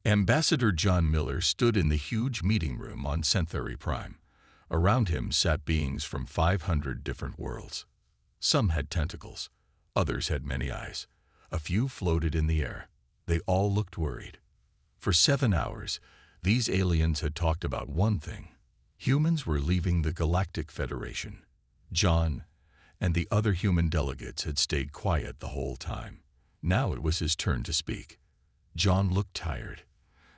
Ambassador John Miller stood in the huge meeting room on Centauri Prime. Around him sat beings from 500 different worlds. Some had tentacles, others had many eyes. A few floated in the air. They all looked worried. For 7 hours, these aliens had talked about one thing. Humans were leaving the Galactic Federation. John and the other human delegates had stayed quiet the whole time. Now it was his turn to speak. John looked tired,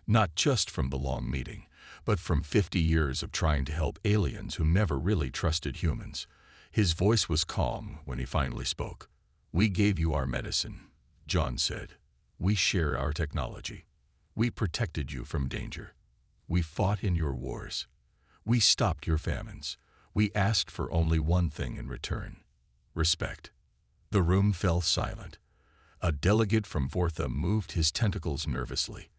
not just from the long meeting, but from 50 years of trying to help aliens who never really trusted humans. His voice was calm when he finally spoke. "We gave you our medicine," John said. "We share our technology. We protected you from danger. We fought in your wars. We stopped your famines. We asked for only one thing in return: respect." The room fell silent. A delegate from Vortha moved his tentacles nervously.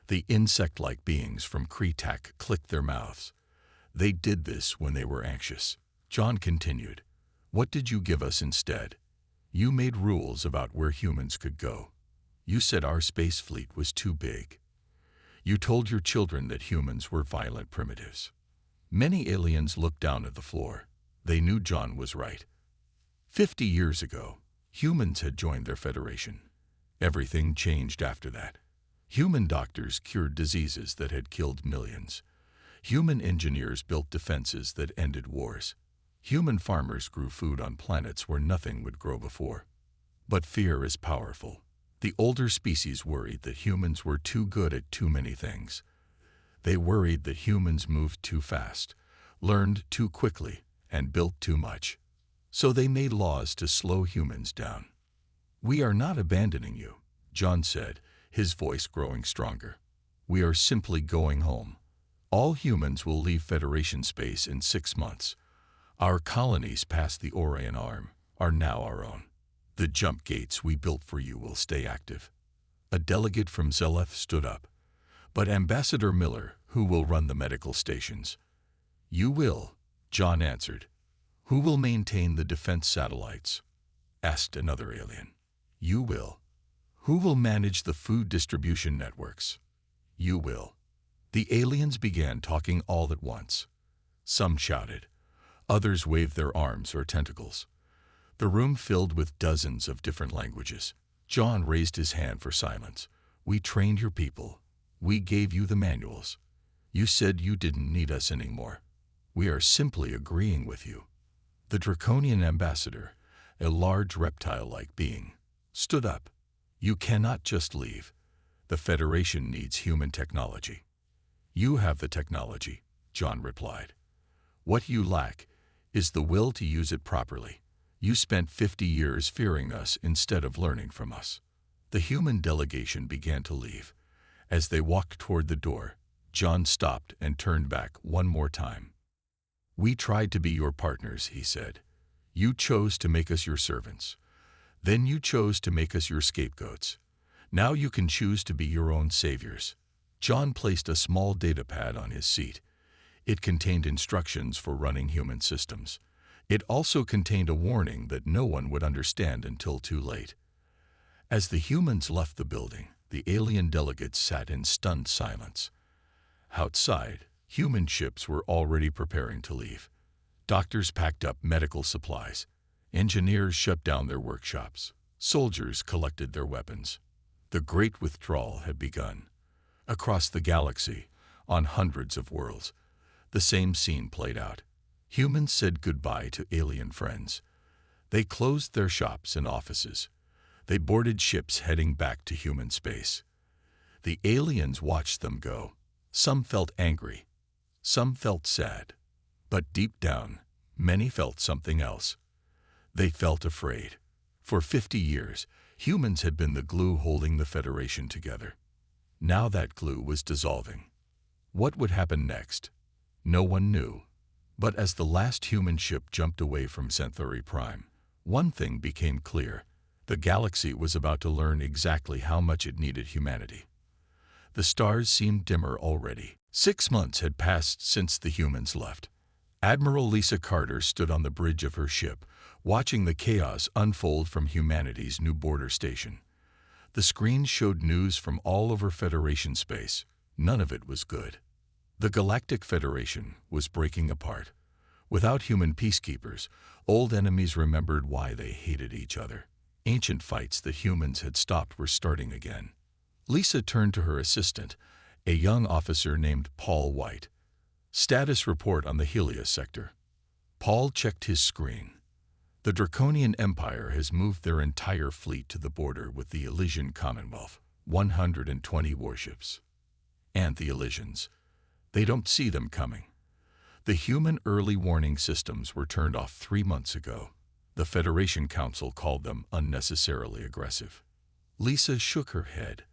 The insect-like beings from Kretak clicked their mouths. They did this when they were anxious. John continued. "What did you give us instead? You made rules about where humans could go. You said our space fleet was too big. You told your children that humans were violent primitives." Many aliens looked down at the floor. They knew John was right. 50 years ago, humans had joined their federation. Everything changed after that. Human doctors cured diseases that had killed millions. Human engineers built defenses that ended wars. Human farmers grew food on planets where nothing would grow before. But fear is powerful. The older species worried that humans were too good at too many things. They worried that humans moved too fast, learned too quickly, and built too much. So they made laws to slow humans down. "We are not abandoning you," John said, his voice growing stronger. "We are simply going home. All humans will leave Federation space in 6 months. Our colonies past the Orion Arm are now our own. The jump gates we built for you will stay active." A delegate from Zeleth stood up. "But Ambassador Miller, who will run the medical stations?" "You will," John answered. "Who will maintain the defense satellites?" asked another alien. "You will." "Who will manage the food distribution networks?" "You will." The aliens began talking all at once. Some shouted. Others waved their arms or tentacles. The room filled with dozens of different languages. John raised his hand for silence. "We trained your people. We gave you the manuals. You said you didn't need us anymore. We are simply agreeing with you." The draconian ambassador, a large reptile-like being, stood up. "You cannot just leave. The Federation needs human technology." "You have the technology," John replied. "What you lack is the will to use it properly. You spent 50 years fearing us instead of learning from us." The human delegation began to leave. As they walked toward the door, John stopped and turned back one more time. "We tried to be your partners," he said. "You chose to make us your servants. Then you chose to make us your scapegoats. Now you can choose to be your own saviors." John placed a small data pad on his seat. It contained instructions for running human systems. It also contained a warning that no one would understand until too late. As the humans left the building, the alien delegates sat in stunned silence. Outside, human ships were already preparing to leave. Doctors packed up medical supplies. Engineers shut down their workshops. Soldiers collected their weapons. The Great Withdrawal had begun. Across the galaxy, on hundreds of worlds, the same scene played out. Humans said goodbye to alien friends. They closed their shops and offices. They boarded ships heading back to human space. The aliens watched them go. Some felt angry. Some felt sad. But deep down, many felt something else. They felt afraid. For 50 years, humans had been the glue holding the Federation together. Now that glue was dissolving. What would happen next? No one knew. But as the last human ship jumped away from Centauri Prime, one thing became clear. The galaxy was about to learn exactly how much it needed humanity. The stars seemed dimmer already. 6 months had passed since the humans left. Admiral Lisa Carter stood on the bridge of her ship, watching the chaos unfold from humanity's new border station. The screen showed news from all over Federation space. None of it was good. The Galactic Federation was breaking apart. Without human peacekeepers, old enemies remembered why they hated each other. Ancient fights that humans had stopped were starting again. Lisa turned to her assistant, a young officer named Paul White. Status report on the Helios sector. Paul checked his screen. The Draconian Empire has moved their entire fleet to the border with the Elysian Commonwealth, 120 warships. And the Elysians. They don't see them coming. The human early warning systems were turned off 3 months ago. The Federation Council called them unnecessarily aggressive. Lisa shook her head.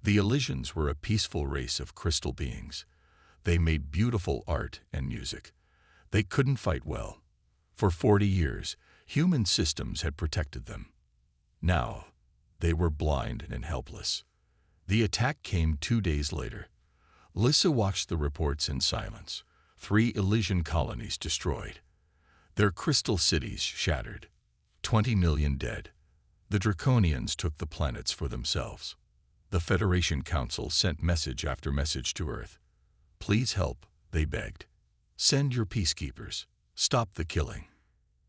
The Elysians were a peaceful race of crystal beings. They made beautiful art and music. They couldn't fight well. For 40 years, human systems had protected them. Now, they were blind and helpless. The attack came 2 days later. Lisa watched the reports in silence. 3 Elysian colonies destroyed. Their crystal cities shattered. 20 million dead. The Draconians took the planets for themselves. The Federation Council sent message after message to Earth. Please help, they begged. Send your peacekeepers. Stop the killing.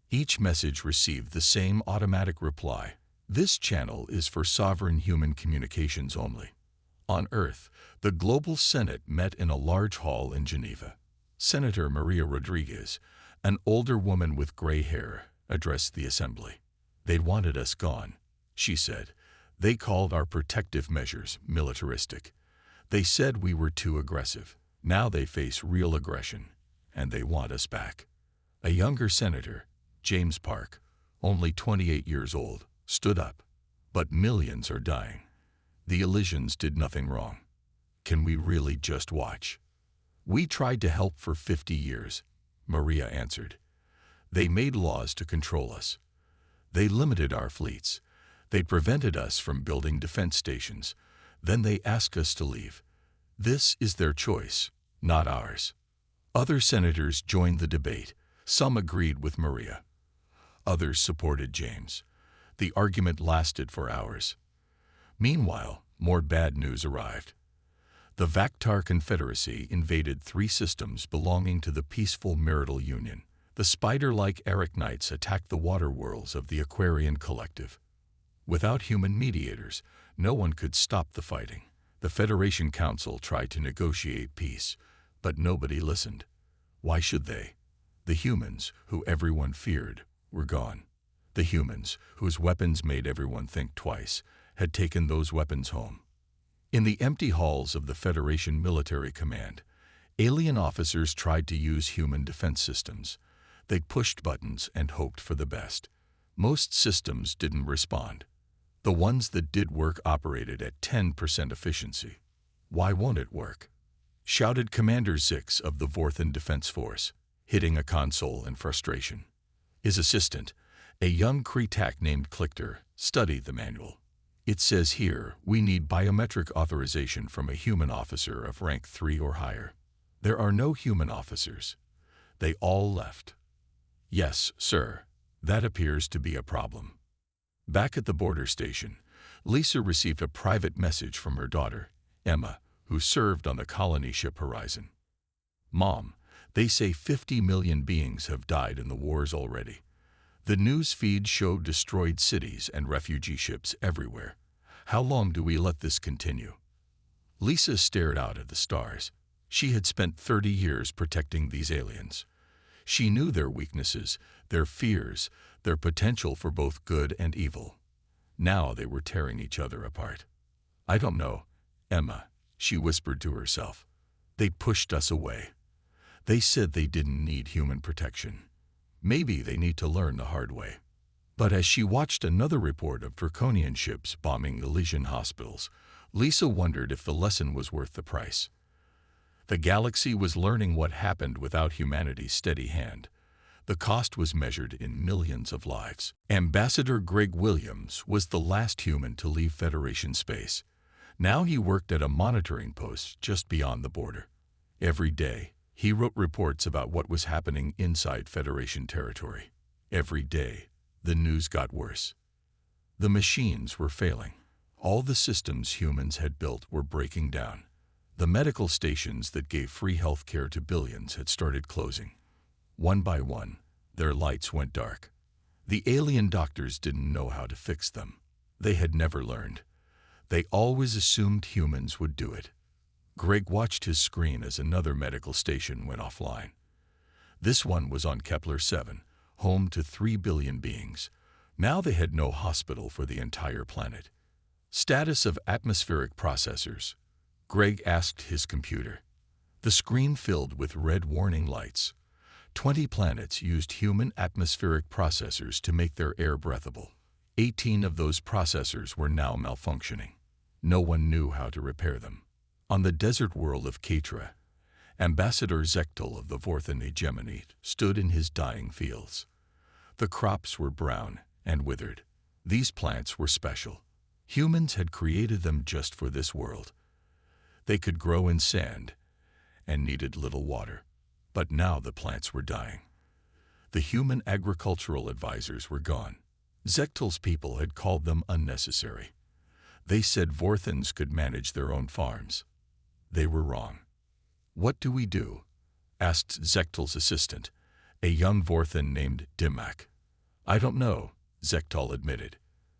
Each message received the same automatic reply. This channel is for sovereign human communications only. On Earth, the Global Senate met in a large hall in Geneva. Senator Maria Rodriguez, an older woman with gray hair, addressed the assembly. They wanted us gone, she said. They called our protective measures militaristic. They said we were too aggressive. Now they face real aggression, and they want us back. A younger senator, James Park, only 28 years old, stood up. But millions are dying. The Elysians did nothing wrong. Can we really just watch? We tried to help for 50 years, Maria answered. They made laws to control us. They limited our fleets. They prevented us from building defense stations. Then they asked us to leave. This is their choice, not ours. Other senators joined the debate. Some agreed with Maria. Others supported James. The argument lasted for hours. Meanwhile, more bad news arrived. The Vaktar Confederacy invaded 3 systems belonging to the peaceful marital union. The spider-like arachnites attacked the water worlds of the Aquarian Collective. Without human mediators, no one could stop the fighting. The Federation Council tried to negotiate peace, but nobody listened. Why should they? The humans, who everyone feared, were gone. The humans, whose weapons made everyone think twice, had taken those weapons home. In the empty halls of the Federation Military Command, alien officers tried to use human defense systems. They pushed buttons and hoped for the best. Most systems didn't respond. The ones that did work operated at 10% efficiency. Why won't it work? Shouted Commander Zix of the Vorthan Defense Force, hitting a console in frustration. His assistant, a young Kretak named Clichter, studied the manual. It says here we need biometric authorization from a human officer of rank 3 or higher. There are no human officers. They all left. Yes, sir. That appears to be a problem. Back at the border station, Lisa received a private message from her daughter, Emma, who served on the colony ship Horizon. Mom, they say 50 million beings have died in the wars already. The news feed showed destroyed cities and refugee ships everywhere. How long do we let this continue? Lisa stared out at the stars. She had spent 30 years protecting these aliens. She knew their weaknesses, their fears, their potential for both good and evil. Now they were tearing each other apart. I don't know, Emma, she whispered to herself. They pushed us away. They said they didn't need human protection. Maybe they need to learn the hard way. But as she watched another report of Draconian ships bombing Elysian hospitals, Lisa wondered if the lesson was worth the price. The galaxy was learning what happened without humanity's steady hand. The cost was measured in millions of lives. Ambassador Greg Williams was the last human to leave Federation space. Now he worked at a monitoring post just beyond the border. Every day, he wrote reports about what was happening inside Federation territory. Every day, the news got worse. The machines were failing. All the systems humans had built were breaking down. The medical stations that gave free health care to billions had started closing. One by one, their lights went dark. The alien doctors didn't know how to fix them. They had never learned. They always assumed humans would do it. Greg watched his screen as another medical station went offline. This one was on Kepler 7, home to 3 billion beings. Now they had no hospital for the entire planet. Status of atmospheric processors. Greg asked his computer. The screen filled with red warning lights. 20 planets used human atmospheric processors to make their air breathable. 18 of those processors were now malfunctioning. No one knew how to repair them. On the desert world of Ketra, Ambassador Zechtel of the Vorthan Hegemony stood in his dying fields. The crops were brown and withered. These plants were special. Humans had created them just for this world. They could grow in sand and needed little water. But now the plants were dying. The human agricultural advisors were gone. Zechtel's people had called them unnecessary. They said Vorthans could manage their own farms. They were wrong. "What do we do?" asked Zechtel's assistant, a young Vorthan named Dimak. "I don't know," Zechtel admitted.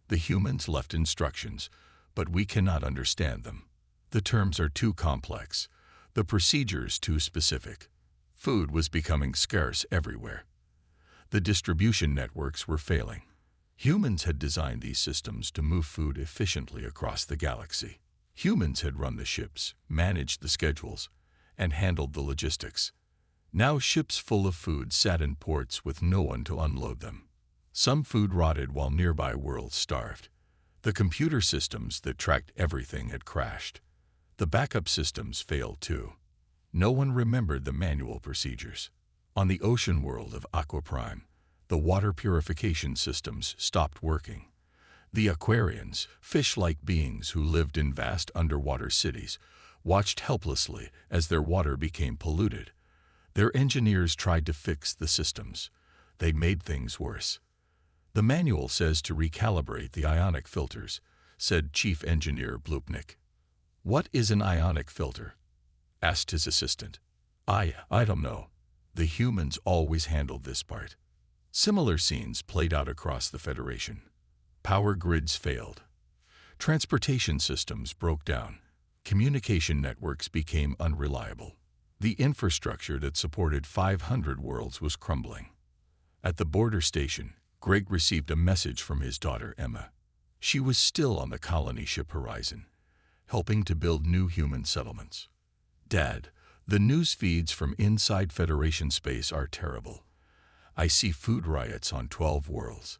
"The humans left instructions, but we cannot understand them. The terms are too complex, the procedures too specific." Food was becoming scarce everywhere. The distribution networks were failing. Humans had designed these systems to move food efficiently across the galaxy. Humans had run the ships, managed the schedules, and handled the logistics. Now ships full of food sat in ports with no one to unload them. Some food rotted while nearby worlds starved. The computer systems that tracked everything had crashed. The backup systems failed too. No one remembered the manual procedures. On the ocean world of Aqua Prime, the water purification systems stopped working. The Aquarians, fish-like beings who lived in vast underwater cities, watched helplessly as their water became polluted. Their engineers tried to fix the systems. They made things worse. "The manual says to recalibrate the ionic filters," said Chief Engineer Blupnik. "What is an ionic filter?" asked his assistant. I don't know. The humans always handled this part." Similar scenes played out across the Federation. Power grids failed. Transportation systems broke down. Communication networks became unreliable. The infrastructure that supported 500 worlds was crumbling. At the border station, Greg received a message from his daughter Emma. She was still on the colony ship Horizon, helping to build new human settlements. "Dad, the news feeds from inside Federation space are terrible. I see food riots on 12 worlds.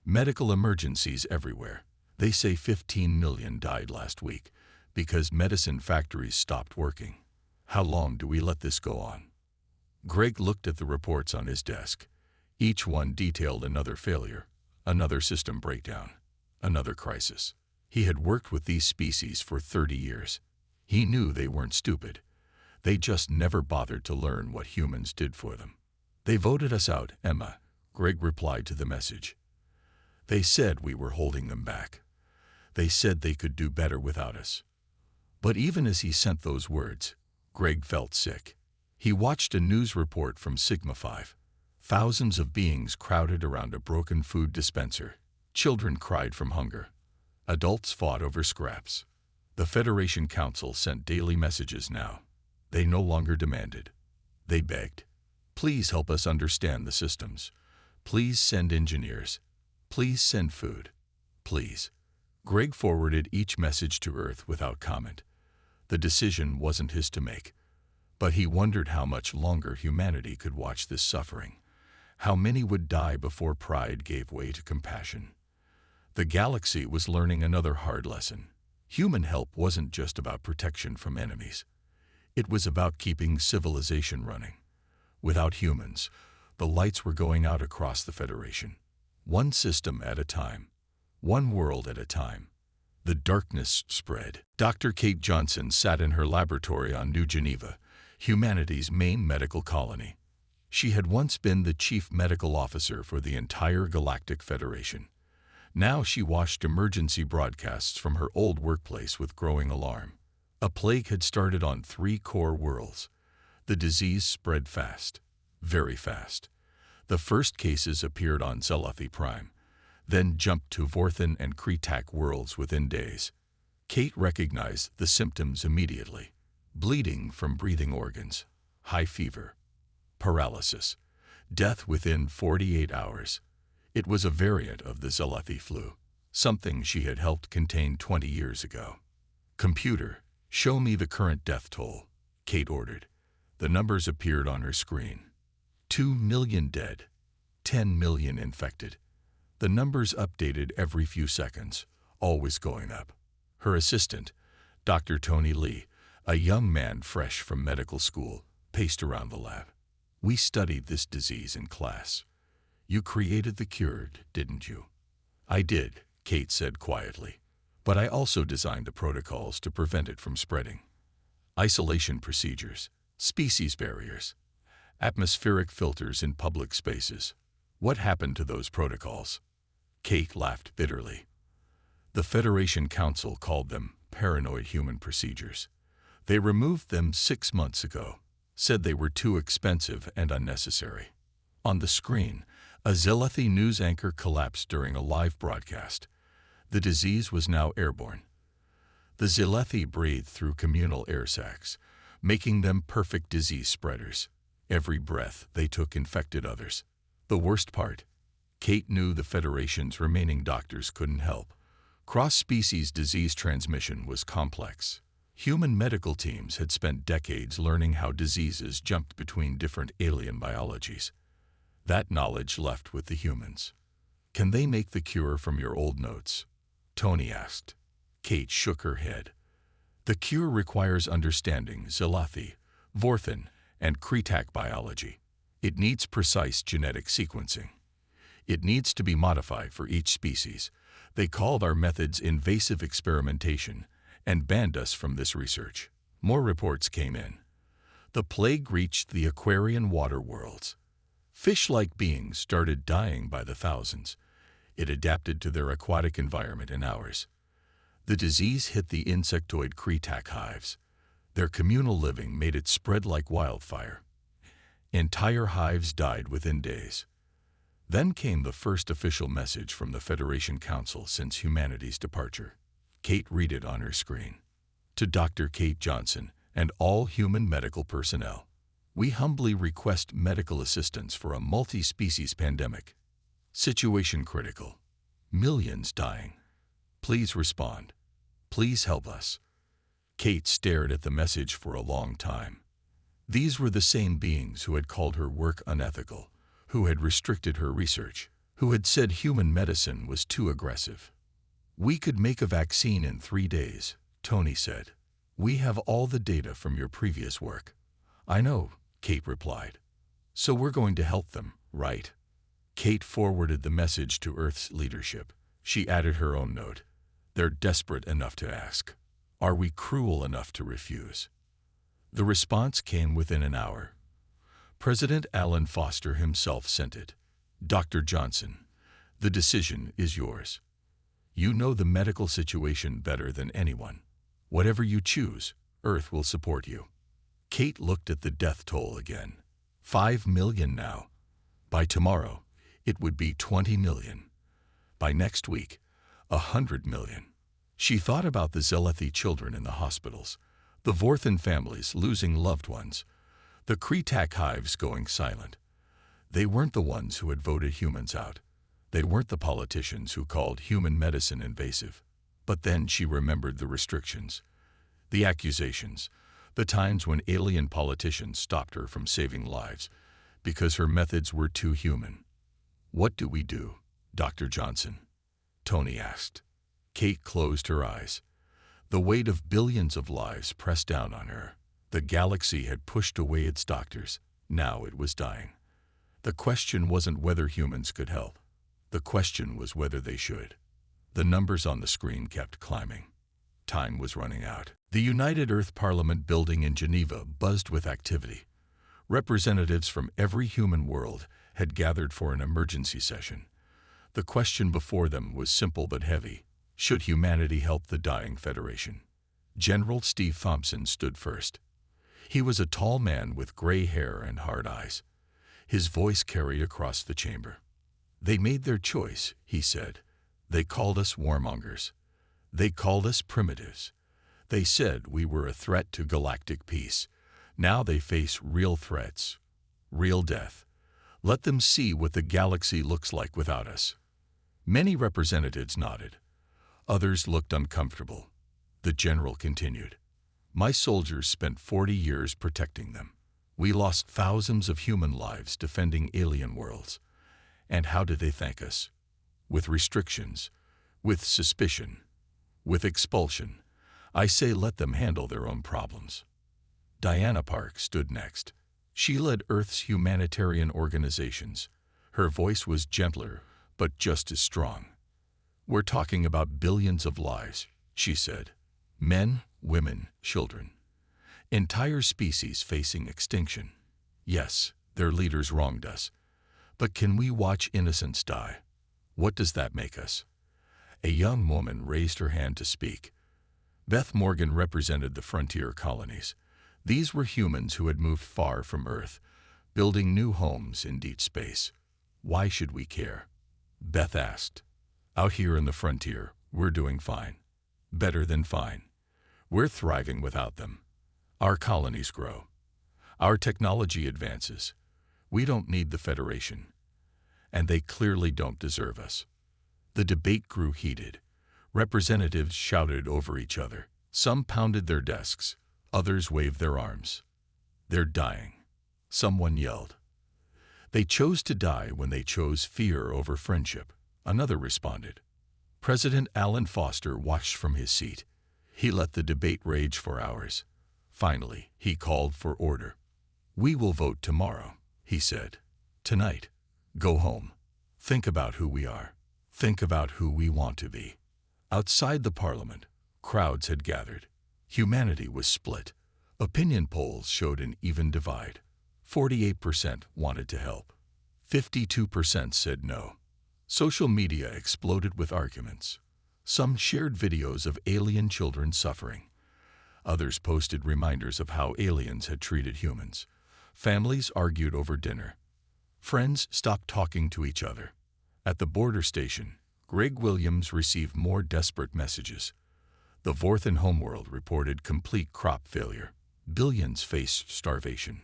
Medical emergencies everywhere. They say 15 million died last week because medicine factories stopped working. How long do we let this go on?" Greg looked at the reports on his desk. Each one detailed another failure, another system breakdown, another crisis. He had worked with these species for 30 years. He knew they weren't stupid. They just never bothered to learn what humans did for them. "They voted us out, Emma," Greg replied to the message. "They said we were holding them back. They said they could do better without us." But even as he sent those words, Greg felt sick. He watched a news report from Sigma 5. Thousands of beings crowded around a broken food dispenser. Children cried from hunger. Adults fought over scraps. The Federation Council sent daily messages now. They no longer demanded. They begged. "Please help us understand the systems. Please send engineers. Please send food. Please." Greg forwarded each message to Earth without comment. The decision wasn't his to make. But he wondered how much longer humanity could watch this suffering. How many would die before pride gave way to compassion? The galaxy was learning another hard lesson. Human help wasn't just about protection from enemies. It was about keeping civilization running. Without humans, the lights were going out across the Federation. One system at a time. One world at a time. The darkness spread. Dr. Kate Johnson sat in her laboratory on New Geneva, humanity's main medical colony. She had once been the chief medical officer for the entire Galactic Federation. Now she watched emergency broadcasts from her old workplace with growing alarm. A plague had started on 3 core worlds. The disease spread fast, very fast. The first cases appeared on Zelathi Prime, then jumped to Vorthan and Kretak worlds within days. Kate recognized the symptoms immediately. Bleeding from breathing organs, high fever, paralysis, death within 48 hours. It was a variant of the Zelathi flu, something she had helped contain 20 years ago. "Computer, show me the current death toll," Kate ordered. The numbers appeared on her screen. 2 million dead, 10 million infected. The numbers updated every few seconds, always going up. Her assistant, Dr. Tony Lee, a young man fresh from medical school, paced around the lab. "We studied this disease in class. You created the cure, didn't you?" "I did," Kate said quietly. "But I also designed the protocols to prevent it from spreading. Isolation procedures, species barriers, atmospheric filters in public spaces. What happened to those protocols?" Kate laughed bitterly. The Federation Council called them paranoid human procedures. They removed them 6 months ago, said they were too expensive and unnecessary. On the screen, a Zelathi news anchor collapsed during a live broadcast. The disease was now airborne. The Zelathi breathed through communal air sacs, making them perfect disease spreaders. Every breath they took infected others. The worst part, Kate knew the Federation's remaining doctors couldn't help. Cross-species disease transmission was complex. Human medical teams had spent decades learning how diseases jumped between different alien biologies. That knowledge left with the humans. "Can they make the cure from your old notes?" Tony asked. Kate shook her head. "The cure requires understanding Zelathi, Vorthan, and Kretak biology. It needs precise genetic sequencing. It needs to be modified for each species. They called our methods invasive experimentation and banned us from this research." More reports came in. The plague reached the Aquarian water worlds. Fish-like beings started dying by the thousands. It adapted to their aquatic environment in hours. The disease hit the insectoid Kretak hives. Their communal living made it spread like wildfire. Entire hives died within days. Then came the first official message from the Federation Council since humanity's departure. Kate read it on her screen. "To Dr. Kate Johnson and all human medical personnel, we humbly request medical assistance for a multi-species pandemic. Situation critical. Millions dying. Please respond. Please help us." Kate stared at the message for a long time. These were the same beings who had called her work unethical, who had restricted her research, who had said human medicine was too aggressive. "We could make a vaccine in 3 days," Tony said. "We have all the data from your previous work." "I know," Kate replied. "So we're going to help them, right?" Kate forwarded the message to Earth's leadership. She added her own note. "They're desperate enough to ask. Are we cruel enough to refuse?" The response came within an hour. President Alan Foster himself sent it. "Dr. Johnson, the decision is yours. You know the medical situation better than anyone. Whatever you choose, Earth will support you." Kate looked at the death toll again. 5 million now. By tomorrow, it would be 20 million. By next week, 100 million. She thought about the Zelathi children in the hospitals, the Vorthan families losing loved ones, the Kretak hives going silent. They weren't the ones who had voted humans out. They weren't the politicians who called human medicine invasive. But then she remembered the restrictions, the accusations, the times when alien politicians stopped her from saving lives because her methods were too human. "What do we do, Dr. Johnson?" Tony asked. Kate closed her eyes. The weight of billions of lives pressed down on her. The galaxy had pushed away its doctors. Now it was dying. The question wasn't whether humans could help. The question was whether they should. The numbers on the screen kept climbing. Time was running out. The United Earth Parliament building in Geneva buzzed with activity. Representatives from every human world had gathered for an emergency session. The question before them was simple but heavy. Should humanity help the dying Federation? General Steve Thompson stood first. He was a tall man with gray hair and hard eyes. His voice carried across the chamber. They made their choice, he said. They called us warmongers. They called us primitives. They said we were a threat to galactic peace. Now they face real threats, real death. Let them see what the galaxy looks like without us. Many representatives nodded. Others looked uncomfortable. The general continued. My soldiers spent 40 years protecting them. We lost thousands of human lives defending alien worlds. And how did they thank us? With restrictions, with suspicion, with expulsion. I say let them handle their own problems. Diana Park stood next. She led Earth's humanitarian organizations. Her voice was gentler, but just as strong. We're talking about billions of lives, she said. Men, women, children. Entire species facing extinction. Yes, their leaders wronged us. But can we watch innocents die? What does that make us? A young woman raised her hand to speak. Beth Morgan represented the frontier colonies. These were humans who had moved far from Earth, building new homes in deep space. Why should we care? Beth asked. Out here in the frontier, we're doing fine. Better than fine. We're thriving without them. Our colonies grow. Our technology advances. We don't need the Federation. And they clearly don't deserve us. The debate grew heated. Representatives shouted over each other. Some pounded their desks. Others waved their arms. They're dying. Someone yelled. They chose to die when they chose fear over friendship. Another responded. President Alan Foster watched from his seat. He let the debate rage for hours. Finally, he called for order. We will vote tomorrow, he said. Tonight. Go home. Think about who we are. Think about who we want to be. Outside the parliament, crowds had gathered. Humanity was split. Opinion polls showed an even divide. 48% wanted to help. 52% said no. Social media exploded with arguments. Some shared videos of alien children suffering. Others posted reminders of how aliens had treated humans. Families argued over dinner. Friends stopped talking to each other. At the border station, Greg Williams received more desperate messages. The Vorthen homeworld reported complete crop failure. Billions faced starvation.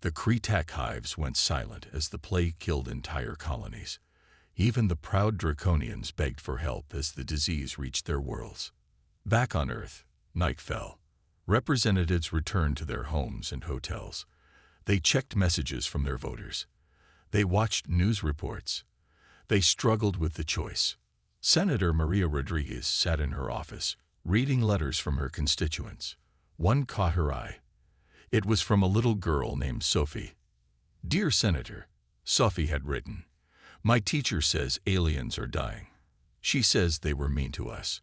The Kretak hives went silent as the plague killed entire colonies. Even the proud Draconians begged for help as the disease reached their worlds. Back on Earth, night fell. Representatives returned to their homes and hotels. They checked messages from their voters. They watched news reports. They struggled with the choice. Senator Maria Rodriguez sat in her office, reading letters from her constituents. One caught her eye. It was from a little girl named Sophie. Dear Senator, Sophie had written, my teacher says aliens are dying. She says they were mean to us.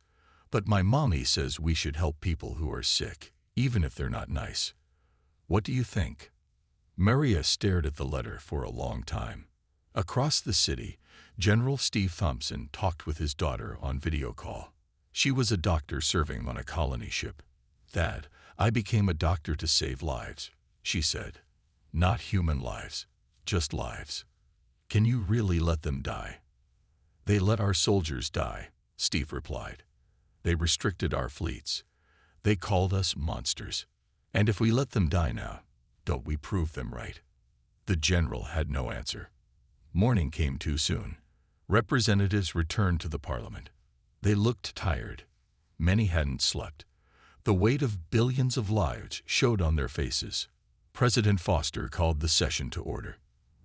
But my mommy says we should help people who are sick, even if they're not nice. What do you think? Maria stared at the letter for a long time. Across the city, General Steve Thompson talked with his daughter on video call. She was a doctor serving on a colony ship. Dad, I became a doctor to save lives, she said. Not human lives, just lives. Can you really let them die? They let our soldiers die, Steve replied. They restricted our fleets. They called us monsters. And if we let them die now, don't we prove them right? The general had no answer. Morning came too soon. Representatives returned to the parliament. They looked tired. Many hadn't slept. The weight of billions of lives showed on their faces. President Foster called the session to order.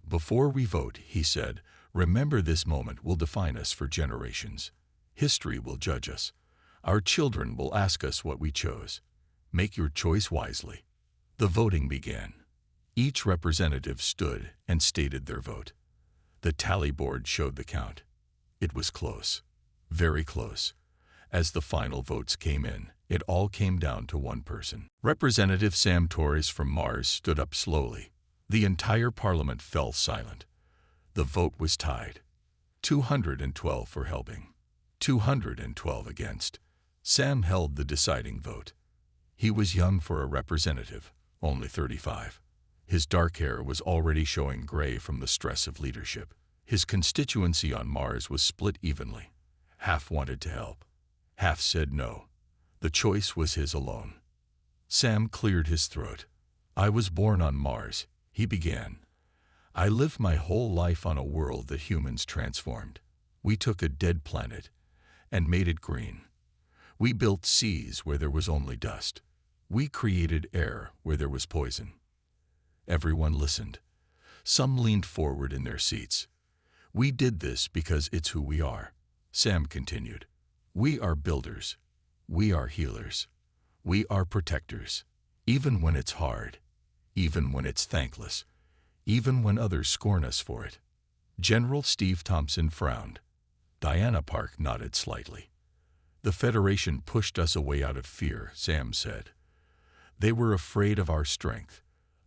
Before we vote, he said, remember this moment will define us for generations. History will judge us. Our children will ask us what we chose. Make your choice wisely. The voting began. Each representative stood and stated their vote. The tally board showed the count. It was close, very close. As the final votes came in, it all came down to one person. Representative Sam Torres from Mars stood up slowly. The entire parliament fell silent. The vote was tied. 212 for helping, 212 against. Sam held the deciding vote. He was young for a representative, only 35. His dark hair was already showing gray from the stress of leadership. His constituency on Mars was split evenly. Half wanted to help. Half said no. The choice was his alone. Sam cleared his throat. I was born on Mars, he began. I lived my whole life on a world that humans transformed. We took a dead planet and made it green. We built seas where there was only dust. We created air where there was poison. Everyone listened. Some leaned forward in their seats. We did this because it's who we are. Sam continued. We are builders. We are healers. We are protectors. Even when it's hard. Even when it's thankless. Even when others scorn us for it. General Steve Thompson frowned. Diana Park nodded slightly. The Federation pushed us away out of fear, Sam said. They were afraid of our strength,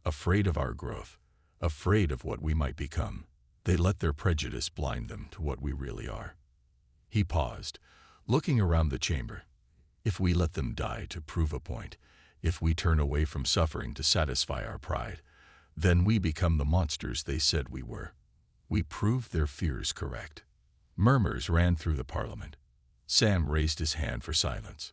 afraid of our growth, afraid of what we might become. They let their prejudice blind them to what we really are. He paused, looking around the chamber. If we let them die to prove a point, if we turn away from suffering to satisfy our pride, then we become the monsters they said we were. We proved their fears correct. Murmurs ran through the parliament. Sam raised his hand for silence.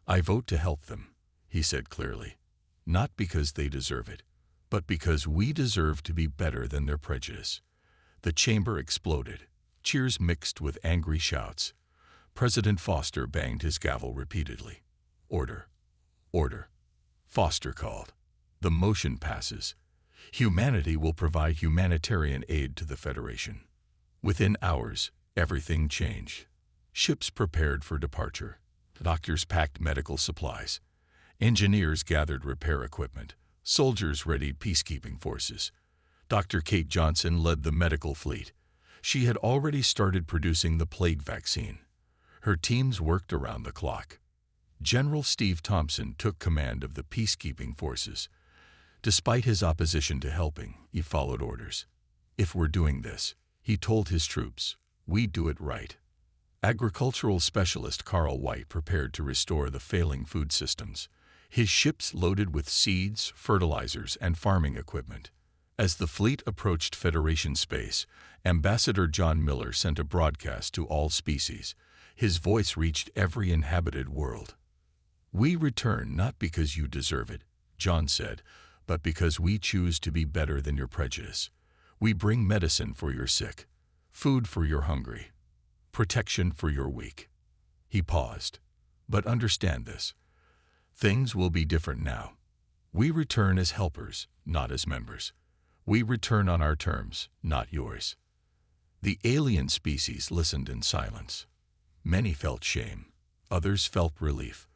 I vote to help them, he said clearly. Not because they deserve it, but because we deserve to be better than their prejudice. The chamber exploded. Cheers mixed with angry shouts. President Foster banged his gavel repeatedly. Order. Order. Foster called. The motion passes. Humanity will provide humanitarian aid to the Federation. Within hours, everything changed. Ships prepared for departure. Doctors packed medical supplies. Engineers gathered repair equipment. Soldiers readied peacekeeping forces. Dr. Kate Johnson led the medical fleet. She had already started producing the plague vaccine. Her teams worked around the clock. General Steve Thompson took command of the peacekeeping forces. Despite his opposition to helping, he followed orders. If we're doing this, he told his troops, we do it right. Agricultural specialist Carl White prepared to restore the failing food systems. His ships loaded with seeds, fertilizers, and farming equipment. As the fleet approached Federation space, Ambassador John Miller sent a broadcast to all species. His voice reached every inhabited world. We return not because you deserve it, John said, but because we choose to be better than your prejudice. We bring medicine for your sick, food for your hungry, protection for your weak. He paused. But understand this. Things will be different now. We return as helpers, not as members. We return on our terms, not yours. The alien species listened in silence. Many felt shame. Others felt relief.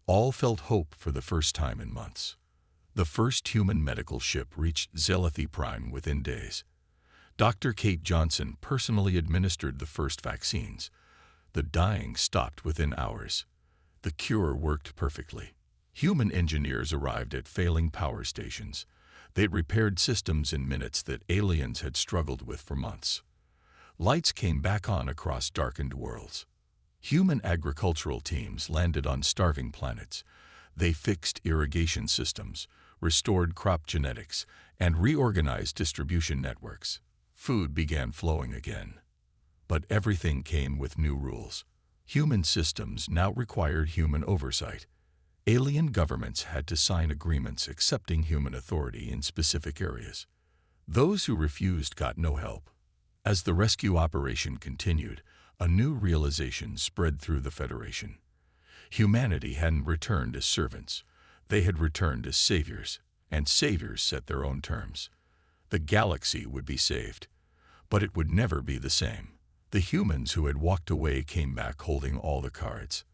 All felt hope for the first time in months. The first human medical ship reached Zelathi Prime within days. Dr. Kate Johnson personally administered the first vaccines. The dying stopped within hours. The cure worked perfectly. Human engineers arrived at failing power stations. They repaired systems in minutes that aliens had struggled with for months. Lights came back on across darkened worlds. Human agricultural teams landed on starving planets. They fixed irrigation systems, restored crop genetics, and reorganized distribution networks. Food began flowing again. But everything came with new rules. Human systems now required human oversight. Alien governments had to sign agreements accepting human authority in specific areas. Those who refused got no help. As the rescue operation continued, a new realization spread through the Federation. Humanity hadn't returned as servants. They had returned as saviors, and saviors set their own terms. The galaxy would be saved, but it would never be the same. The humans who had walked away came back holding all the cards.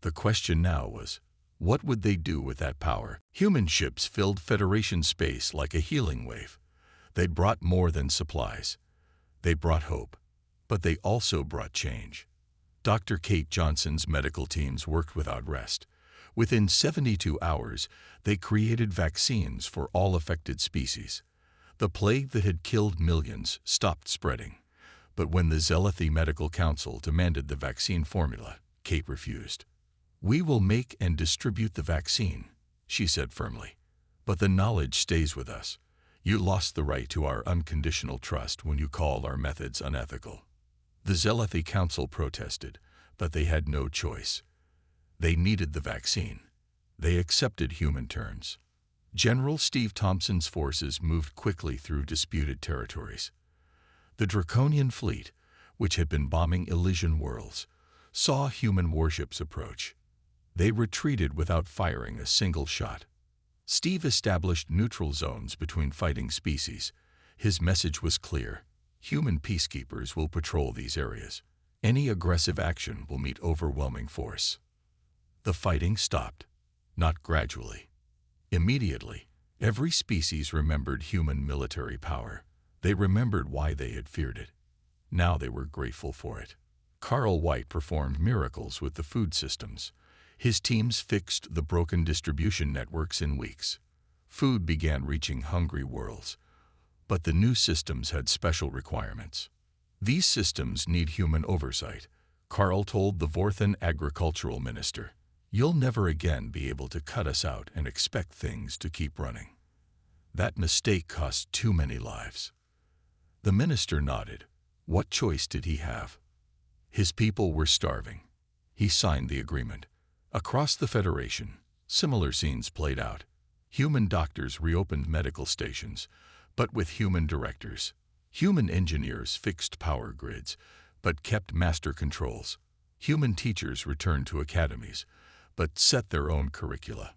The question now was, what would they do with that power? Human ships filled Federation space like a healing wave. They brought more than supplies. They brought hope, but they also brought change. Dr. Kate Johnson's medical teams worked without rest. Within 72 hours, they created vaccines for all affected species. The plague that had killed millions stopped spreading. But when the Zealoty Medical Council demanded the vaccine formula, Kate refused. "We will make and distribute the vaccine," she said firmly. "But the knowledge stays with us. You lost the right to our unconditional trust when you called our methods unethical." The Zealoty Council protested, but they had no choice. They needed the vaccine. They accepted human terms. General Steve Thompson's forces moved quickly through disputed territories. The Draconian fleet, which had been bombing Elysian worlds, saw human warships approach. They retreated without firing a single shot. Steve established neutral zones between fighting species. His message was clear: human peacekeepers will patrol these areas. Any aggressive action will meet overwhelming force. The fighting stopped, not gradually. Immediately, every species remembered human military power. They remembered why they had feared it. Now they were grateful for it. Carl White performed miracles with the food systems. His teams fixed the broken distribution networks in weeks. Food began reaching hungry worlds. But the new systems had special requirements. "These systems need human oversight," Carl told the Vorthan agricultural minister. "You'll never again be able to cut us out and expect things to keep running. That mistake cost too many lives." The minister nodded. What choice did he have? His people were starving. He signed the agreement. Across the Federation, similar scenes played out. Human doctors reopened medical stations, but with human directors. Human engineers fixed power grids, but kept master controls. Human teachers returned to academies, but set their own curricula.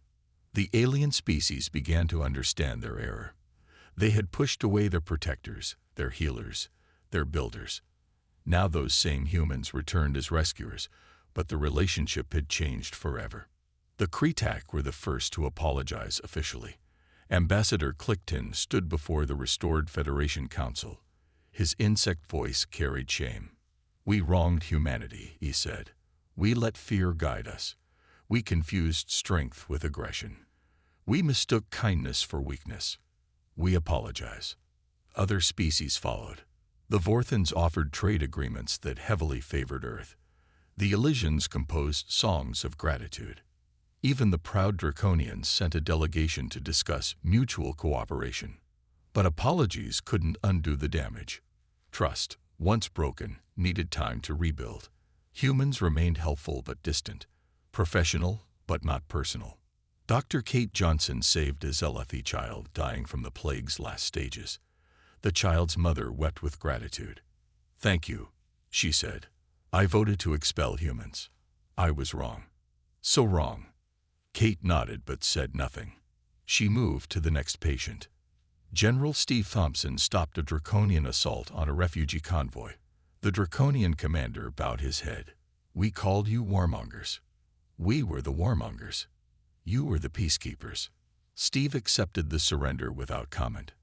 The alien species began to understand their error. They had pushed away their protectors, their healers, their builders. Now those same humans returned as rescuers, but the relationship had changed forever. The Kretak were the first to apologize officially. Ambassador Clickton stood before the restored Federation Council. His insect voice carried shame. "We wronged humanity," he said. "We let fear guide us. We confused strength with aggression. We mistook kindness for weakness. We apologize." Other species followed. The Vorthans offered trade agreements that heavily favored Earth. The Elysians composed songs of gratitude. Even the proud Draconians sent a delegation to discuss mutual cooperation. But apologies couldn't undo the damage. Trust, once broken, needed time to rebuild. Humans remained helpful but distant, professional but not personal. Dr. Kate Johnson saved a Zealoty child dying from the plague's last stages. The child's mother wept with gratitude. "Thank you," she said. "I voted to expel humans. I was wrong. So wrong." Kate nodded but said nothing. She moved to the next patient. General Steve Thompson stopped a Draconian assault on a refugee convoy. The Draconian commander bowed his head. "We called you warmongers. We were the warmongers. You were the peacekeepers." Steve accepted the surrender without comment.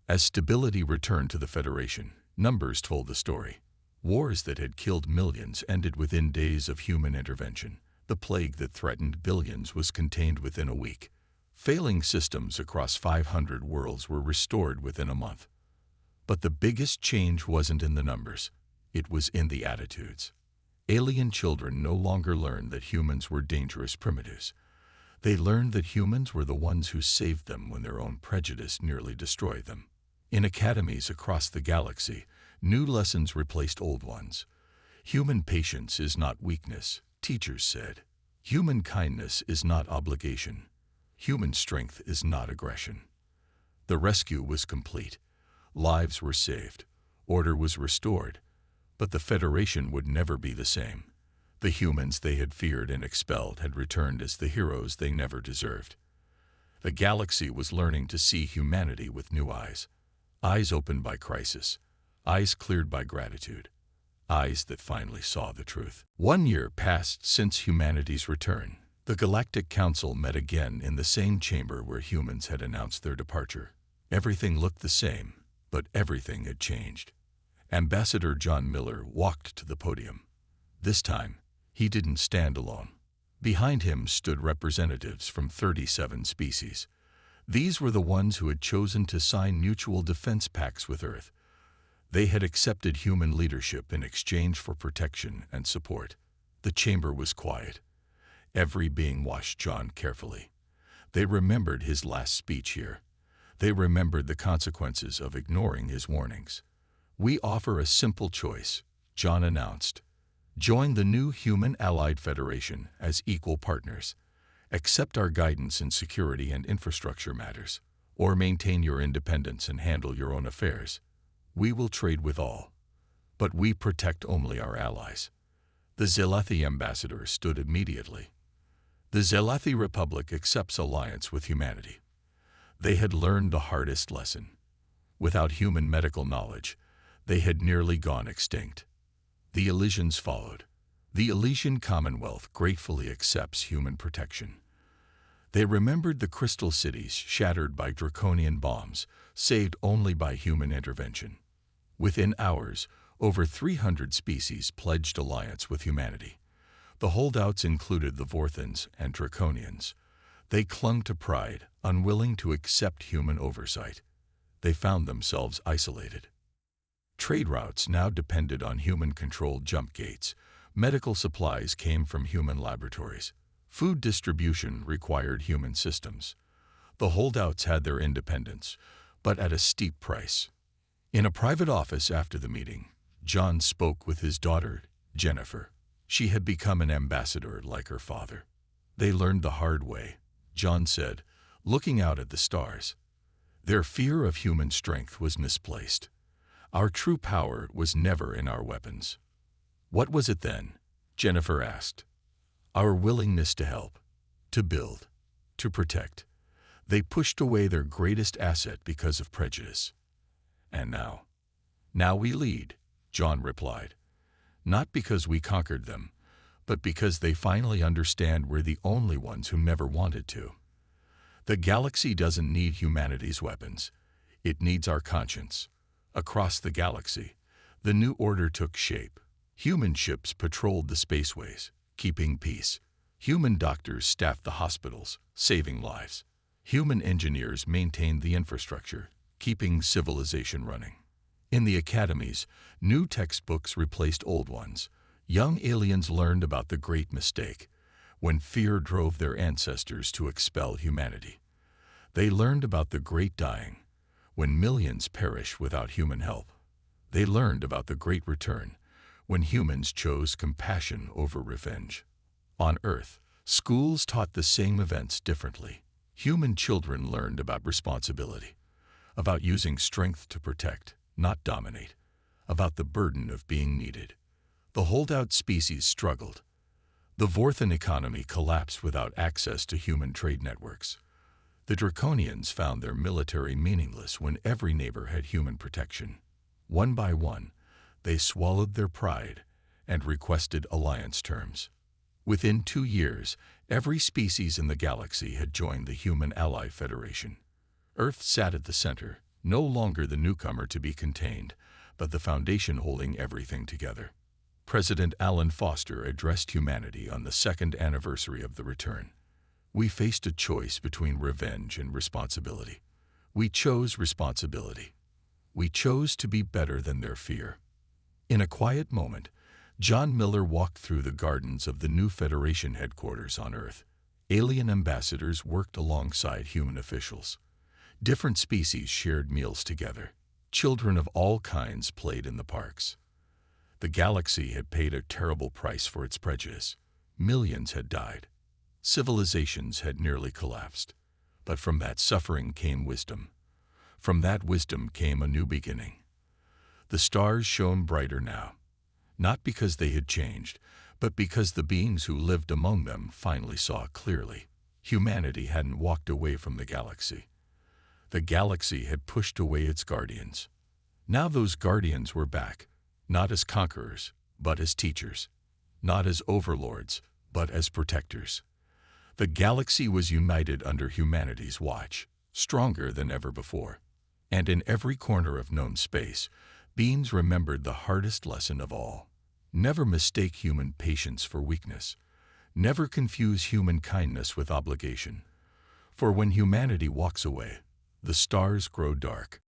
As stability returned to the Federation, numbers told the story. Wars that had killed millions ended within days of human intervention. The plague that threatened billions was contained within a week. Failing systems across 500 worlds were restored within a month. But the biggest change wasn't in the numbers. It was in the attitudes. Alien children no longer learned that humans were dangerous primitives. They learned that humans were the ones who saved them when their own prejudice nearly destroyed them. In academies across the galaxy, new lessons replaced old ones. Human patience is not weakness, teachers said. Human kindness is not obligation. Human strength is not aggression. The rescue was complete. Lives were saved. Order was restored. But the Federation would never be the same. The humans they had feared and expelled had returned as the heroes they never deserved. The galaxy was learning to see humanity with new eyes. Eyes opened by crisis. Eyes cleared by gratitude. Eyes that finally saw the truth. 1 year passed since humanity's return. The Galactic Council met again in the same chamber where humans had announced their departure. Everything looked the same, but everything had changed. Ambassador John Miller walked to the podium. This time, he didn't stand alone. Behind him stood representatives from 37 species. These were the ones who had chosen to sign mutual defense pacts with Earth. They had accepted human leadership in exchange for protection and support. The chamber was quiet. Every being watched John carefully. They remembered his last speech here. They remembered the consequences of ignoring his warnings. "We offer a simple choice," John announced. "Join the new Human Allied Federation as equal partners. Accept our guidance in security and infrastructure matters, or maintain your independence and handle your own affairs. We will trade with all, but we protect only our allies." The Zelathi ambassador stood immediately. The Zelathi Republic accepts alliance with humanity. They had learned the hardest lesson. Without human medical knowledge, they had nearly gone extinct. The Elysians followed. The Elysian Commonwealth gratefully accepts human protection. They remembered the crystal cities shattered by draconian bombs, saved only by human intervention. Within hours, over 300 species pledged alliance with humanity. The holdouts included the Vorthans and Draconians. They clung to pride, unwilling to accept human oversight. They found themselves isolated. Trade routes now depended on human-controlled jump gates. Medical supplies came from human laboratories. Food distribution required human systems. The holdouts had their independence, but at a steep price. In a private office after the meeting, John spoke with his daughter, Jennifer. She had become an ambassador like her father. "They learned the hard way," John said, looking out at the stars. "Their fear of human strength was misplaced. Our true power was never in our weapons." "What was it then?" Jennifer asked. "Our willingness to help, to build, to protect." They pushed away their greatest asset because of prejudice. "And now? Now we lead," John replied. "Not because we conquered them, but because they finally understand we're the only ones who never wanted to. The galaxy doesn't need humanity's weapons. It needs our conscience." Across the galaxy, the new order took shape. Human ships patrolled the spaceways, keeping peace. Human doctors staffed the hospitals, saving lives. Human engineers maintained the infrastructure, keeping civilization running. In the academies, new textbooks replaced old ones. Young aliens learned about the great mistake, when fear drove their ancestors to expel humanity. They learned about the great dying, when millions perish without human help. They learned about the great return, when humans chose compassion over revenge. On Earth, schools taught the same events differently. Human children learned about responsibility, about using strength to protect, not dominate, about the burden of being needed. The holdout species struggled. The Vorthan economy collapsed without access to human trade networks. The Draconians found their military meaningless when every neighbor had human protection. One by one, they swallowed their pride and requested alliance terms. Within 2 years, every species in the galaxy had joined the Human Ally Federation. Earth sat at the center, no longer the newcomer to be contained, but the foundation holding everything together. President Alan Foster addressed humanity on the 2nd anniversary of the return. "We faced a choice between revenge and responsibility. We chose responsibility. We chose to be better than their fear." In a quiet moment, John Miller walked through the gardens of the new Federation headquarters on Earth. Alien ambassadors worked alongside human officials. Different species shared meals together. Children of all kinds played in the parks. The galaxy had paid a terrible price for its prejudice. Millions had died. Civilizations had nearly collapsed. But from that suffering came wisdom. From that wisdom came a new beginning. The stars shone brighter now, not because they had changed, but because the beings who lived among them finally saw clearly. Humanity hadn't walked away from the galaxy. The galaxy had pushed away its guardians. Now those guardians were back, not as conquerors, but as teachers. Not as overlords, but as protectors. The galaxy was united under humanity's watch, stronger than ever before. And in every corner of known space, beings remembered the hardest lesson of all. Never mistake human patience for weakness. Never confuse human kindness with obligation. For when humanity walks away, the stars grow dark.